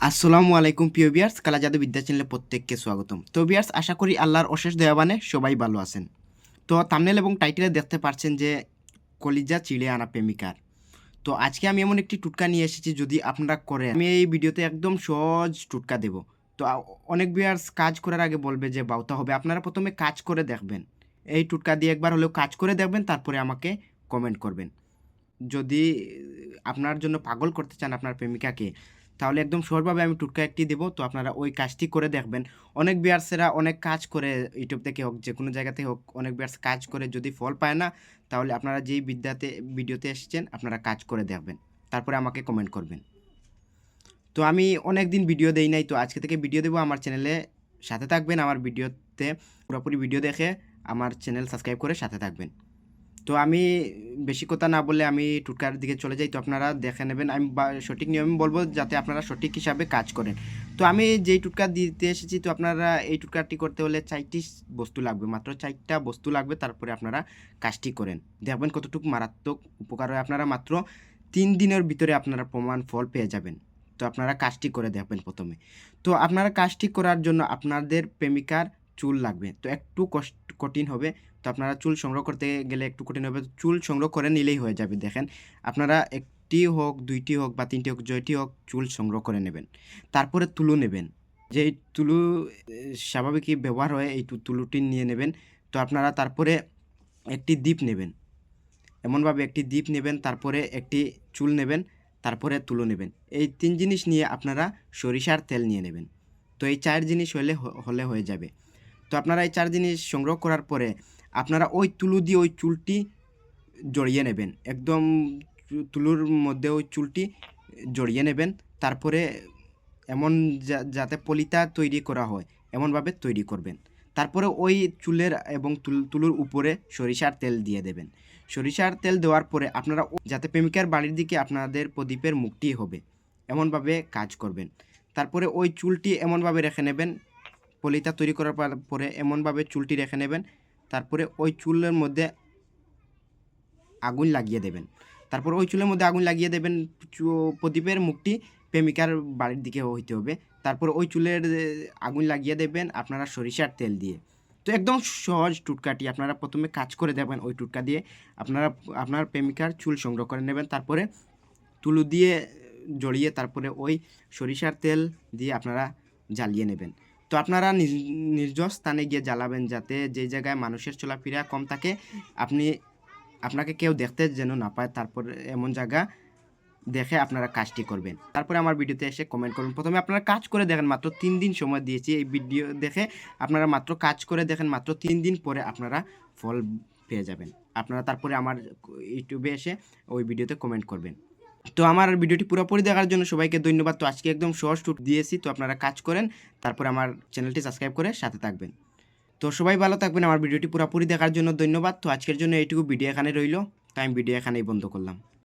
আসসালামু আলাইকুম প্রিয় ভিউয়ার্স, কালা জাদু বিদ্যা চ্যানেলে প্রত্যেককে স্বাগতম। তো ভিউয়ার্স, আশা করি আল্লাহর অশেষ দয়াবানে সবাই ভালো আছেন। তো থাম্বনেল এবং টাইটেলে দেখতে পাচ্ছেন যে কলিজা চিড়ে আনা প্রেমিকার। তো আজকে আমি এমন একটি টুটকা নিয়ে এসেছি, যদি আপনারা করেন আমি এই ভিডিওতে একদম সহজ টুটকা দেব। তো অনেক ভিউয়ার্স কাজ করার আগে বলবে যে বাউতা হবে, আপনারা প্রথমে কাজ করে দেখবেন। এই টুটকা দিয়ে একবার হলেও কাজ করে দেখবেন, তারপরে আমাকে কমেন্ট করবেন। যদি আপনার জন্য পাগল করতে চান আপনার প্রেমিকাকে, তাহলে একদম সহজভাবে আমি টুটকা একটি দেবো। তো আপনারা ওই কাজটি করে দেখবেন। অনেক বিয়ার্সেরা অনেক কাজ করে, ইউটিউব থেকে হোক যে কোনো জায়গাতে হোক, অনেক বিয়ার্স কাজ করে যদি ফল পায় না, তাহলে আপনারা যেই ভিডিওতে এসেছেন আপনারা কাজ করে দেখবেন, তারপরে আমাকে কমেন্ট করবেন। তো আমি অনেক দিন ভিডিও দেই নাই, তো আজকে থেকে ভিডিও দেবো। আমার চ্যানেলে সাথে থাকবেন, আমার ভিডিওতে পুরোপুরি ভিডিও দেখে আমার চ্যানেল সাবস্ক্রাইব করে সাথে থাকবেন। তো আমি বেশি কথা না বলে আমি টুটকার দিকে চলে যাই। তো আপনারা দেখে নেবেন, আমি সঠিক নিয়ম বলবো যাতে আপনারা সঠিক হিসাবে কাজ করেন। তো আমি যেই টুটকা দিতে এসেছি, তো আপনারা এই টুটকাটি করতে হলে 4টি বস্তু লাগবে, মাত্র 4টা বস্তু লাগবে। তারপরে আপনারা কাজটি করেন, দেখবেন কতটুকু মারাত্মক উপকার হয়। আপনারা মাত্র 3 দিনের ভিতরে আপনারা প্রমাণ ফল পেয়ে যাবেন। তো আপনারা কাজটি করে দেখবেন প্রথমে। তো আপনারা কাজটি করার জন্য আপনাদের প্রেমিকার চুল লাগবে, তো একটু কঠিন হবে। তো আপনারা চুল সংগ্রহ করতে গেলে একটু কঠিন হবে, চুল সংগ্রহ করে নিলেই হয়ে যাবে। দেখেন, আপনারা একটি হোক, 2টি হোক বা 3টি হোক, জয়টি হোক, চুল সংগ্রহ করে নেবেন। তারপরে তুলো নেবেন, যে তুলো স্বাভাবিকই ব্যবহার হয়, এই তুলোটি নিয়ে নেবেন। তো আপনারা তারপরে একটি দ্বীপ নেবেন, এমনভাবে একটি দ্বীপ নেবেন, তারপরে একটি চুল নেবেন, তারপরে তুলো নেবেন। এই 3 জিনিস নিয়ে আপনারা সরিষার তেল নিয়ে নেবেন। তো এই 4 জিনিস হলে হয়ে যাবে। তো আপনারা এই 4 জিনিস সংগ্রহ করার পরে আপনারা ওই তুলো দিয়ে ওই চুলটি জড়িয়ে নেবেন, একদম তুলোর মধ্যে ওই চুলটি জড়িয়ে নেবেন। তারপরে এমন যাতে পলিতা তৈরি করা হয় এমনভাবে তৈরি করবেন। তারপরে ওই চুলের এবং তুলোর উপরে সরিষার তেল দিয়ে দেবেন। সরিষার তেল দেওয়ার পরে আপনারা যাতে প্রেমিকার বাড়ির দিকে আপনাদের প্রদীপের মুখটি হবে এমনভাবে কাজ করবেন। তারপরে ওই চুলটি এমনভাবে রেখে নেবেন, পলিতা তৈরি করার পরে এমনভাবে চুলটি রেখে নেবেন। তারপরে ওই চুলের মধ্যে আগুন লাগিয়ে দেবেন। তারপর ওই চুলের মধ্যে আগুন লাগিয়ে দেবেন, প্রদীপের মুখটি প্রেমিকার বাড়ির দিকে হইতে হবে। তারপর ওই চুলের আগুন লাগিয়ে দেবেন আপনারা সরিষার তেল দিয়ে। তো একদম সহজ টুটকাটি, আপনারা প্রথমে কাজ করে দেবেন। ওই টুটকা দিয়ে আপনারা আপনার প্রেমিকার চুল সংগ্রহ করে নেবেন, তারপরে তুলো দিয়ে জড়িয়ে তারপরে ওই সরিষার তেল দিয়ে আপনারা জ্বালিয়ে নেবেন। তো আপনারা নির্জন স্থানে গিয়ে জ্বালাবেন, যাতে যে জায়গায় মানুষের চলাফেরা কম থাকে আপনাকে কেউ দেখতে যেন না পায়। তারপর এমন জায়গা দেখে আপনারা কাজটি করবেন। তারপরে আমার ভিডিওতে এসে কমেন্ট করবেন। প্রথমে আপনারা কাজ করে দেখেন, মাত্র 3 দিন সময় দিয়েছি এই ভিডিও দেখে। আপনারা মাত্র কাজ করে দেখেন, মাত্র 3 দিন পরে আপনারা ফল পেয়ে যাবেন। আপনারা তারপরে আমার ইউটিউবে এসে ওই ভিডিওতে কমেন্ট করবেন। তো আমার ভিডিওটি পুরোপুরি দেখার জন্য সবাইকে ধন্যবাদ। তো আজকে একদম সহজ টুট দিয়েছি, তো আপনারা কাজ করেন, তারপরে আমার চ্যানেলটি সাবস্ক্রাইব করে সাথে থাকবেন। তো সবাই ভালো থাকবেন। আমার ভিডিওটি পুরোপুরি দেখার জন্য ধন্যবাদ। তো আজকের জন্য এইটুকু ভিডিও এখানে রইল, তাই আমি ভিডিও এখানেই বন্ধ করলাম।